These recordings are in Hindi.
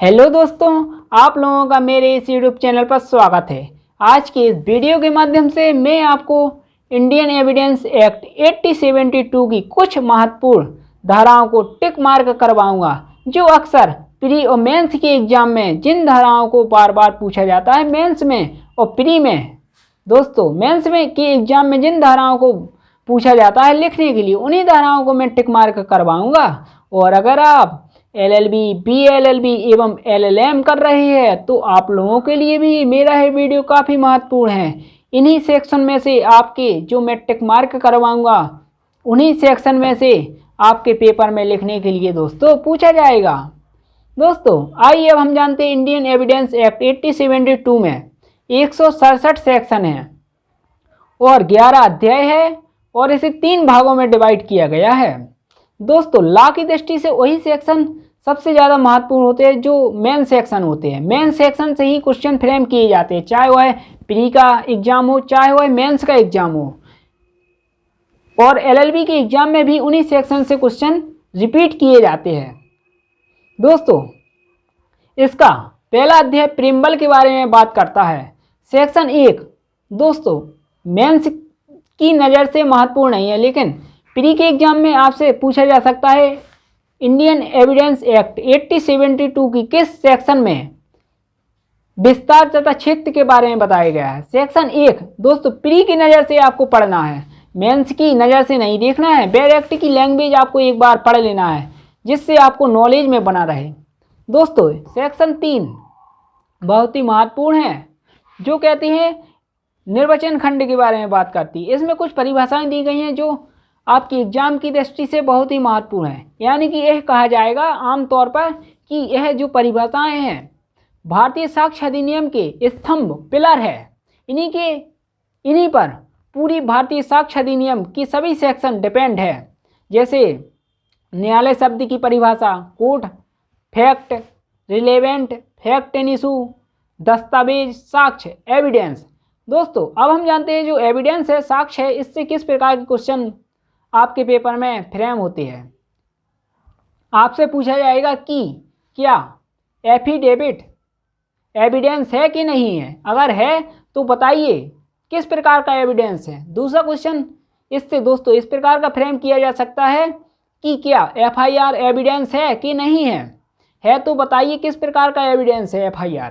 हेलो दोस्तों, आप लोगों का मेरे इस यूट्यूब चैनल पर स्वागत है। आज के इस वीडियो के माध्यम से मैं आपको इंडियन एविडेंस एक्ट 8072 की कुछ महत्वपूर्ण धाराओं को टिक मार्क करवाऊंगा, जो अक्सर प्री और मेंस के एग्जाम में जिन धाराओं को बार बार पूछा जाता है मेंस में और प्री में। दोस्तों, मेंस में के एग्जाम में जिन धाराओं को पूछा जाता है लिखने के लिए, उन्हीं धाराओं को मैं टिक मार्क करवाऊंगा। और अगर आप LLB, BLLB एवं LLM कर रही है तो आप लोगों के लिए भी मेरा ये वीडियो काफ़ी महत्वपूर्ण है। इन्हीं सेक्शन में से आपके जो मैं टिक मार्क करवाऊंगा, उन्हीं सेक्शन में से आपके पेपर में लिखने के लिए दोस्तों पूछा जाएगा। दोस्तों, आइए अब हम जानते हैं इंडियन एविडेंस एक्ट 8072 में 167 सेक्शन है और 11 अध्याय है और इसे 3 भागों में डिवाइड किया गया है। दोस्तों, लॉ की दृष्टि से वही सेक्शन सबसे ज़्यादा महत्वपूर्ण होते हैं जो मेन सेक्शन होते हैं। मेन सेक्शन से ही क्वेश्चन फ्रेम किए जाते हैं, चाहे वह प्री का एग्जाम हो, चाहे वह मेंस का एग्जाम हो। और LLB के एग्जाम में भी उन्हीं सेक्शन से क्वेश्चन रिपीट किए जाते हैं। दोस्तों, इसका पहला अध्याय प्रीम्बल के बारे में बात करता है। सेक्शन 1 दोस्तों मेंस की नज़र से महत्वपूर्ण नहीं है, लेकिन प्री के एग्जाम में आपसे पूछा जा सकता है इंडियन एविडेंस एक्ट 8072 की किस सेक्शन में विस्तार तथा क्षेत्र के बारे में बताया गया है। सेक्शन 1 दोस्तों प्री की नज़र से आपको पढ़ना है, मेंस की नज़र से नहीं देखना है। डायरेक्ट की लैंग्वेज आपको एक बार पढ़ लेना है जिससे आपको नॉलेज में बना रहे। दोस्तों, सेक्शन 3 बहुत ही महत्वपूर्ण है, जो कहती है निर्वचन खंड के बारे में बात करती है। इसमें कुछ परिभाषाएं दी गई हैं जो आपकी एग्जाम की दृष्टि से बहुत ही महत्वपूर्ण है। यानी कि यह कहा जाएगा आमतौर पर कि यह जो परिभाषाएं हैं भारतीय साक्ष्य अधिनियम के स्तंभ पिलर है। इन्हीं पर पूरी भारतीय साक्ष्य अधिनियम की सभी सेक्शन डिपेंड है। जैसे न्यायालय शब्द की परिभाषा, court, fact, relevant, fact an issue, दस्तावेज, साक्ष्य, एविडेंस। दोस्तों, अब हम जानते हैं जो एविडेंस है, साक्ष्य है, इससे किस प्रकार के क्वेश्चन आपके पेपर में फ्रेम होते हैं। आपसे पूछा जाएगा कि क्या एफिडेविट एविडेंस है कि नहीं है, अगर है तो बताइए किस प्रकार का एविडेंस है। दूसरा क्वेश्चन इससे दोस्तों इस प्रकार का फ्रेम किया जा सकता है कि क्या FIR एविडेंस है कि नहीं है तो बताइए किस प्रकार का एविडेंस है FIR,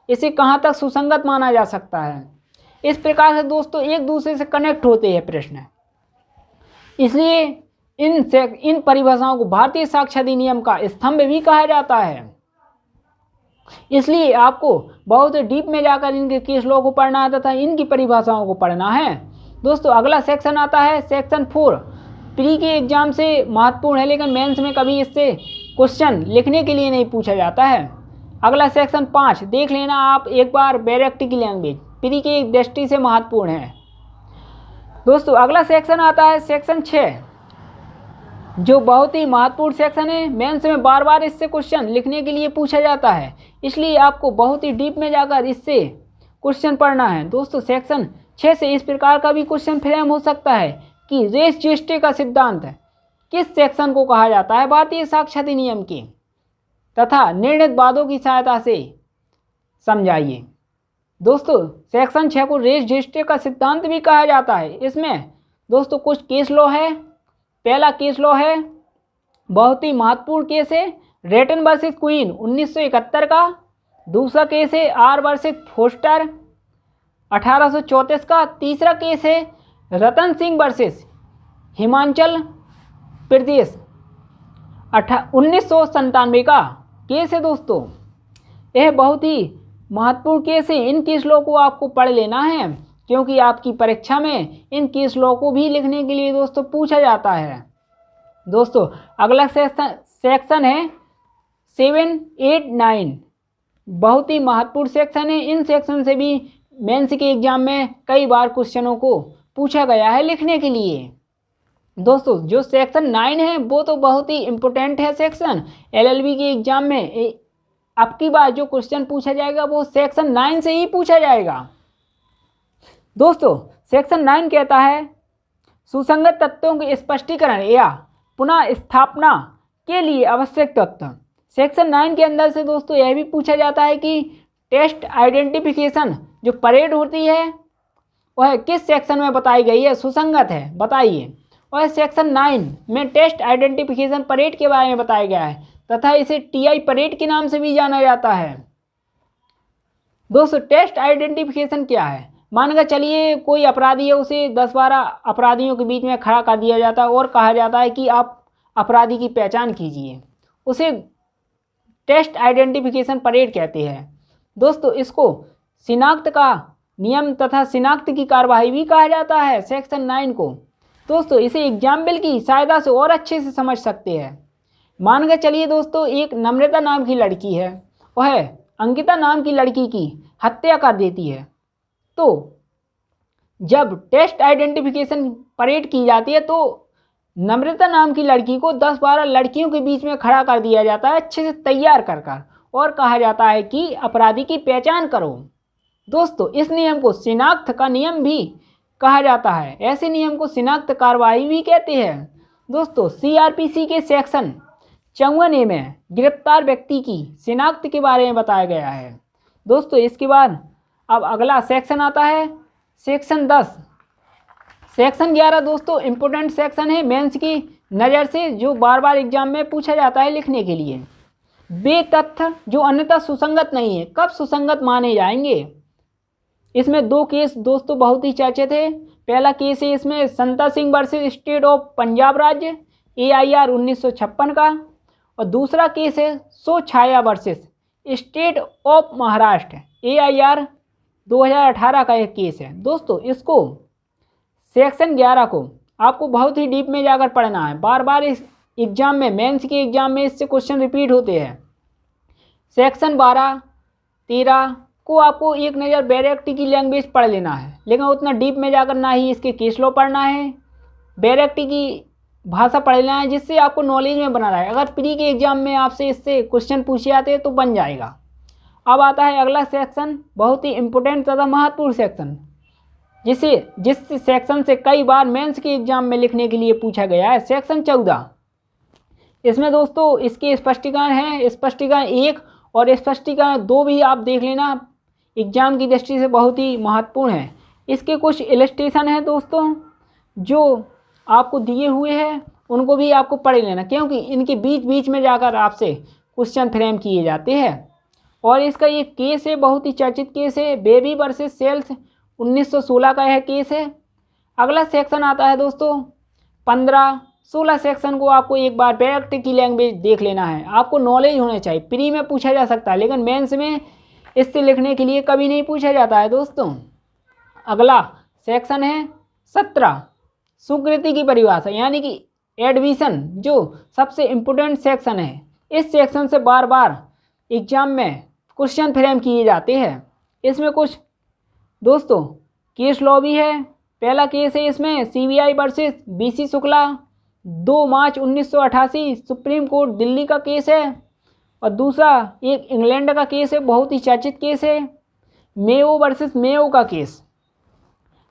इसे कहाँ तक सुसंगत माना जा सकता है। इस प्रकार से दोस्तों एक दूसरे से कनेक्ट होते हैं प्रश्न, इसलिए इन परिभाषाओं को भारतीय साक्ष्य अधिनियम का स्तंभ भी कहा जाता है। इसलिए आपको बहुत डीप में जाकर इनके केस लॉ को पढ़ना है तथा इनकी परिभाषाओं को पढ़ना है। दोस्तों, अगला सेक्शन आता है सेक्शन 4। प्री के एग्जाम से महत्वपूर्ण है, लेकिन मेंस में कभी इससे क्वेश्चन लिखने के लिए नहीं पूछा जाता है। अगला सेक्शन 5 देख लेना आप एक बार, डायरेक्ट की लैंग्वेज प्री की दृष्टि से महत्वपूर्ण है। दोस्तों, अगला सेक्शन आता है सेक्शन 6, जो बहुत ही महत्वपूर्ण सेक्शन है। मेंस में बार बार इससे क्वेश्चन लिखने के लिए पूछा जाता है, इसलिए आपको बहुत ही डीप में जाकर इससे क्वेश्चन पढ़ना है। दोस्तों, सेक्शन 6 से इस प्रकार का भी क्वेश्चन फ्रेम हो सकता है कि रेस जिस्टे का सिद्धांत किस सेक्शन को कहा जाता है भारतीय साक्ष्य अधिनियम की, तथा निर्णित वादों की सहायता से समझाइए। दोस्तों, सेक्शन 6 को रेस जिस्टे का सिद्धांत भी कहा जाता है। इसमें दोस्तों कुछ केस लॉ है। पहला केस लॉ है, बहुत ही महत्वपूर्ण केस है, रेटन वर्सेस क्वीन 1971 का। दूसरा केस है R वर्सेस फोस्टर 1834 का। तीसरा केस है रतन सिंह वर्सेस हिमाचल प्रदेश 1997 का केस है। दोस्तों, यह बहुत ही महत्वपूर्ण केस है। इन केस लॉ को आपको पढ़ लेना है, क्योंकि आपकी परीक्षा में इन केस लॉ को भी लिखने के लिए दोस्तों पूछा जाता है। दोस्तों, अगला सेक्शन है 7, 8, 9, बहुत ही महत्वपूर्ण सेक्शन है। इन सेक्शन से भी मेंस के एग्जाम में कई बार क्वेश्चनों को पूछा गया है लिखने के लिए। दोस्तों, जो सेक्शन 9 है वो तो बहुत ही इम्पोर्टेंट है सेक्शन। LLB के एग्जाम में अब की बार जो क्वेश्चन पूछा जाएगा वो सेक्शन 9 से ही पूछा जाएगा। दोस्तों, सेक्शन 9 कहता है सुसंगत तत्वों के स्पष्टीकरण या पुनः स्थापना के लिए आवश्यक तत्व। सेक्शन 9 के अंदर से दोस्तों यह भी पूछा जाता है कि टेस्ट आइडेंटिफिकेशन जो परेड होती है वह किस सेक्शन में बताई गई है, सुसंगत है, बताइए। और सेक्शन 9 में टेस्ट आइडेंटिफिकेशन परेड के बारे में बताया गया है तथा इसे टीआई परेड के नाम से भी जाना जाता है। दोस्तों टेस्ट आइडेंटिफिकेशन क्या है? मान कर चलिए कोई अपराधी है, उसे 10-12 अपराधियों के बीच में खड़ा कर दिया जाता है और कहा जाता है कि आप अपराधी की पहचान कीजिए, उसे टेस्ट आइडेंटिफिकेशन परेड कहते हैं। दोस्तों इसको शिनाख्त का नियम तथा शिनाख्त की कार्यवाही भी कहा जाता है सेक्शन 9 को। दोस्तों इसे एग्जाम्पल की सहायता से और अच्छे से समझ सकते हैं। मान कर चलिए दोस्तों एक नम्रता नाम की लड़की है, वह अंकिता नाम की लड़की की हत्या कर देती है। तो जब टेस्ट आइडेंटिफिकेशन परेड की जाती है तो नम्रता नाम की लड़की को 10-12 लड़कियों के बीच में खड़ा कर दिया जाता है अच्छे से तैयार कर और कहा जाता है कि अपराधी की पहचान करो। दोस्तों इस नियम को शिनाख्त का नियम भी कहा जाता है। ऐसे नियम को शिनाख्त कार्रवाई भी कहते हैं। दोस्तों सीआरपीसी के सेक्शन 54A में गिरफ्तार व्यक्ति की शिनाख्त के बारे में बताया गया है। दोस्तों इसके बाद अब अगला सेक्शन आता है सेक्शन 10। सेक्शन 11 दोस्तों इम्पोर्टेंट सेक्शन है मेंस की नज़र से, जो बार बार एग्जाम में पूछा जाता है लिखने के लिए। वे तथ्य जो अन्यथा सुसंगत नहीं है कब सुसंगत माने जाएंगे? इसमें 2 केस दोस्तों बहुत ही चर्चित थे। पहला केस है इसमें Santa Singh versus state of Punjab राज्य AIR 1956 का, और दूसरा केस है सो Chhaya versus state of Maharashtra AIR 2018 का एक केस है। दोस्तों इसको सेक्शन 11 को आपको बहुत ही डीप में जाकर पढ़ना है। बार बार इस एग्जाम में मेंस के एग्जाम में इससे क्वेश्चन रिपीट होते हैं। सेक्शन 12-13 को आपको एक नज़र बैरक टी की लैंग्वेज पढ़ लेना है, लेकिन उतना डीप में जाकर ना ही इसके केस लॉ पढ़ना है, बैरक टी की भाषा पढ़ लेना है, जिससे आपको नॉलेज में बना रहा है। अगर प्री के एग्जाम में आपसे इससे क्वेश्चन पूछे जाते हैं तो बन जाएगा। अब आता है अगला सेक्शन, बहुत ही इम्पोर्टेंट तथा महत्वपूर्ण सेक्शन, जिस सेक्शन से कई बार मेंस के एग्जाम में लिखने के लिए पूछा गया है, सेक्शन 14। इसमें दोस्तों इसके स्पष्टीकरण हैं, स्पष्टीकरण 1 और स्पष्टीकरण 2 भी आप देख लेना, एग्जाम की दृष्टि से बहुत ही महत्वपूर्ण है। इसके कुछ इलस्ट्रेशन हैं दोस्तों जो आपको दिए हुए हैं, उनको भी आपको पढ़ लेना, क्योंकि इनके बीच बीच में जाकर आपसे क्वेश्चन फ्रेम किए जाते हैं। और इसका ये केस है, बहुत ही चर्चित केस है, बेबी वर्सेस सेल्स 1916 का यह केस है। अगला सेक्शन आता है दोस्तों 15-16 सेक्शन को आपको एक बार बैरक टी की लैंग्वेज देख लेना है, आपको नॉलेज होना चाहिए। प्री में पूछा जा सकता है लेकिन मेंस में इससे लिखने के लिए कभी नहीं पूछा जाता है दोस्तों। अगला सेक्शन है 17, सुकृति की परिभाषा, यानी कि एडमिशन, जो सबसे इम्पोर्टेंट सेक्शन है। इस सेक्शन से बार बार एग्जाम में क्वेश्चन फ्रेम किए जाते हैं। इसमें कुछ दोस्तों केस लॉ भी है। पहला केस है इसमें CBI वर्सेस BC शुक्ला 2 मार्च 1988 सुप्रीम कोर्ट दिल्ली का केस है, और दूसरा एक इंग्लैंड का केस है, बहुत ही चर्चित केस है, मेयो वर्सेस मेयो का केस।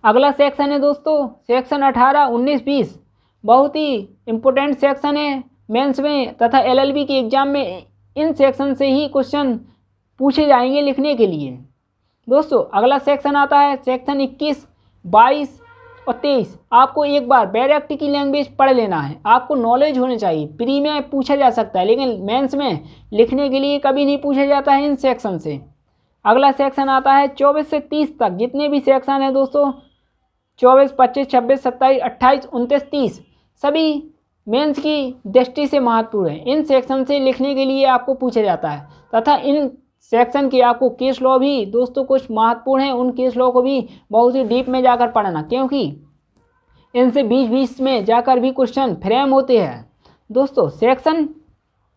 अगला सेक्शन है दोस्तों सेक्शन 18, 19, 20, बहुत ही इम्पोर्टेंट सेक्शन है मेंस में तथा LLB के एग्जाम में। इन सेक्शन से ही क्वेश्चन पूछे जाएंगे लिखने के लिए। दोस्तों अगला सेक्शन आता है सेक्शन 21, 22 और 23। आपको एक बार बैरक टी की लैंग्वेज पढ़ लेना है, आपको नॉलेज होनी चाहिए। प्री में पूछा जा सकता है लेकिन मेंस में लिखने के लिए कभी नहीं पूछा जाता है इन सेक्शन से। अगला सेक्शन आता है 24 से 30 तक, जितने भी सेक्शन हैं दोस्तों 24, 25, 26, 27, 28, 29, 30 सभी मेंस की दृष्टि से महत्वपूर्ण है। इन सेक्शन से लिखने के लिए आपको पूछा जाता है तथा इन सेक्शन के आपको केस लॉ भी दोस्तों कुछ महत्वपूर्ण है, उन केस लॉ को भी बहुत ही डीप में जाकर पढ़ना, क्योंकि इनसे बीच बीच में जाकर भी क्वेश्चन फ्रेम होते हैं। दोस्तों सेक्शन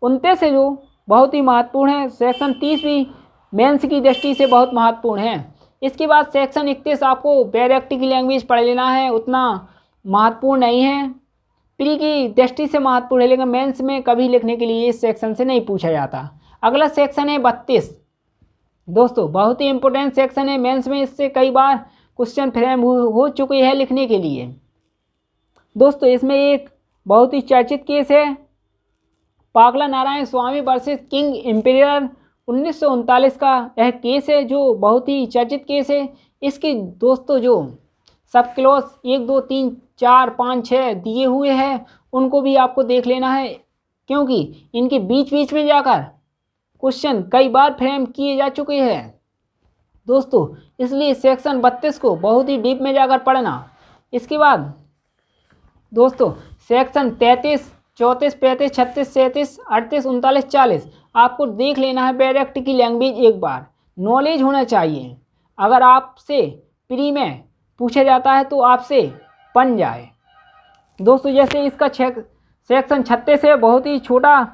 29 है जो बहुत ही महत्वपूर्ण है, सेक्शन 30 भी मेंस की दृष्टि से बहुत महत्वपूर्ण है। इसके बाद सेक्शन 31 आपको बैरक टी की लैंग्वेज पढ़ लेना है, उतना महत्वपूर्ण नहीं है, प्री की दृष्टि से महत्वपूर्ण है लेकिन मेंस में कभी लिखने के लिए इस सेक्शन से नहीं पूछा जाता। अगला सेक्शन है 32 दोस्तों, बहुत ही इंपॉर्टेंट सेक्शन है मेंस में, इससे कई बार क्वेश्चन फ्रेम हो चुके हैं लिखने के लिए। दोस्तों इसमें एक बहुत ही चर्चित केस है पागला नारायण स्वामी वर्सेस किंग एम्परर 1939 का यह केस है, जो बहुत ही चर्चित केस है। इसके दोस्तों जो सब क्लॉज 1, 2, 3, 4, 5, 6 दिए हुए हैं उनको भी आपको देख लेना है, क्योंकि इनके बीच बीच में जाकर क्वेश्चन कई बार फ्रेम किए जा चुके हैं दोस्तों, इसलिए सेक्शन 32 को बहुत ही डीप में जाकर पढ़ना। इसके बाद दोस्तों सेक्शन 33, 34, 35, 36, 37, 38, 39, 40 आपको देख लेना है। डायरेक्ट की लैंग्वेज एक बार नॉलेज होना चाहिए। अगर आपसे प्री में पूछा जाता है तो आपसे बन जाए दोस्तों। जैसे इसका सेक्शन 36 है, बहुत ही छोटा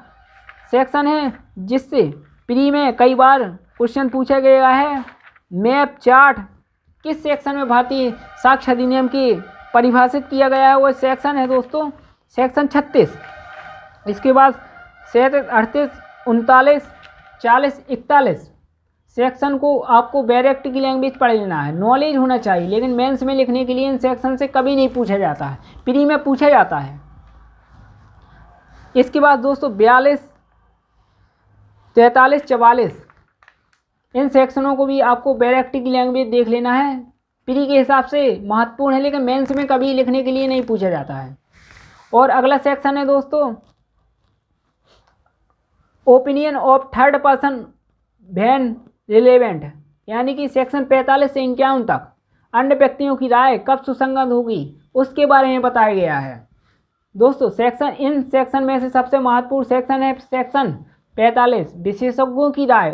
सेक्शन है, जिससे प्री में कई बार क्वेश्चन पूछा गया है। मैप चार्ट किस सेक्शन में भारतीय साक्ष्य अधिनियम की परिभाषित किया गया है, वो सेक्शन है दोस्तों सेक्शन 36। इसके बाद 37, 38, 39, 40, 41 सेक्शन को आपको डायरेक्ट की लैंग्वेज पढ़ लेना है, नॉलेज होना चाहिए। लेकिन मेंस में लिखने के लिए इन सेक्शन से कभी नहीं पूछा जाता है, प्री में पूछा जाता है। इसके बाद दोस्तों 42, 43, 44 इन सेक्शनों को भी आपको डायरेक्ट की लैंग्वेज देख लेना है। प्री के हिसाब से महत्वपूर्ण है, लेकिन मेंस में कभी लिखने के लिए नहीं पूछा जाता है। और अगला सेक्शन है दोस्तों opinion of third person when relevant, यानी कि सेक्शन 45 से 51 तक अन्य व्यक्तियों की राय कब सुसंगत होगी उसके बारे में बताया गया है दोस्तों। इन सेक्शन में से सबसे महत्वपूर्ण सेक्शन है सेक्शन 45 विशेषज्ञों की राय।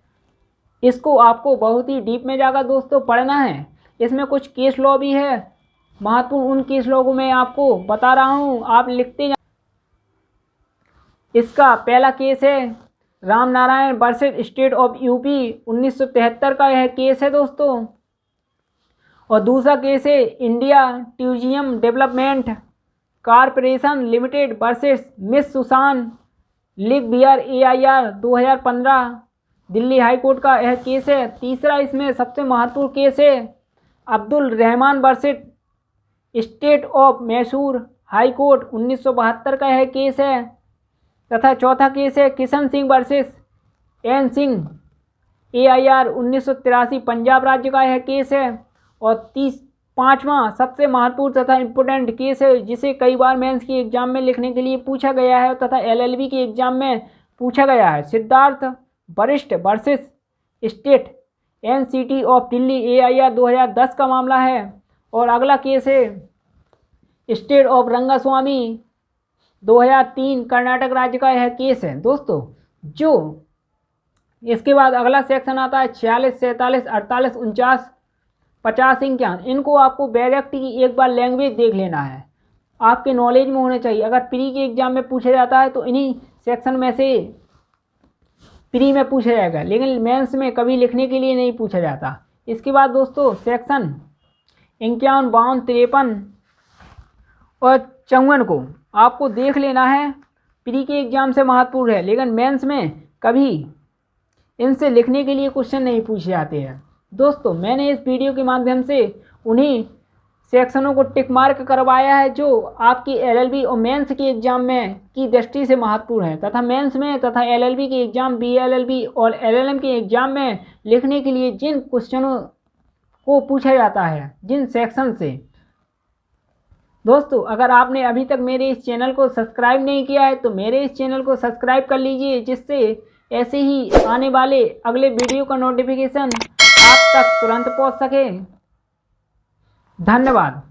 इसको आपको बहुत ही डीप में जाकर दोस्तों पढ़ना है। इसमें कुछ केस लॉ भी है महत्वपूर्ण, उन केस लॉ को मैं आपको बता रहा हूँ, आप लिखते जाए। इसका पहला केस है Ram Narayan versus state of UP 1973 का यह केस है दोस्तों। और दूसरा केस है India Tourism Development Corporation Limited versus Miss Susan Leigh Beer AIR 2015 Delhi High Court का यह केस है। तीसरा इसमें सबसे महत्वपूर्ण केस है Abdul Rahman versus state of Mysore high court 1972 का यह केस है। तथा चौथा केस है Kishan Singh versus N Singh AIR 1983 Punjab राज्य का यह केस है। और पांचवा सबसे महत्वपूर्ण तथा इम्पोर्टेंट केस है, जिसे कई बार मेंस की एग्जाम में लिखने के लिए पूछा गया है तथा LLB की एग्जाम में पूछा गया है, सिद्धार्थ वरिष्ठ versus state NCT of Delhi AIR 2010 का मामला है। और अगला केस है स्टेट ऑफ रंगास्वामी 2003 कर्नाटक राज्य का यह केस है दोस्तों। जो इसके बाद अगला सेक्शन आता है 46, 47, 48, 49, 50, 51। इनको आपको डायरेक्ट की एक बार लैंग्वेज देख लेना है, आपके नॉलेज में होने चाहिए। अगर प्री के एग्जाम में पूछा जाता है तो इन्हीं सेक्शन में से प्री में पूछा जाएगा, लेकिन मेंस में कभी लिखने के लिए नहीं पूछा जाता। इसके बाद दोस्तों सेक्शन 51, 52, 53 और 54 को आपको देख लेना है। प्री के एग्जाम से महत्वपूर्ण है, लेकिन मेंस में कभी इनसे लिखने के लिए क्वेश्चन नहीं पूछे जाते हैं दोस्तों। मैंने इस वीडियो के माध्यम से उन्हीं सेक्शनों को टिक मार्क करवाया है जो आपकी LLB और मेंस के एग्जाम में की दृष्टि से महत्वपूर्ण है, तथा मेंस में तथा LLB के एग्जाम BLLB और LLM के एग्जाम में लिखने के लिए जिन क्वेश्चनों को पूछा जाता है जिन सेक्शन से। दोस्तों अगर आपने अभी तक मेरे इस चैनल को सब्सक्राइब नहीं किया है तो मेरे इस चैनल को सब्सक्राइब कर लीजिए, जिससे ऐसे ही आने वाले अगले वीडियो का नोटिफिकेशन आप तक तुरंत पहुंच सके। धन्यवाद।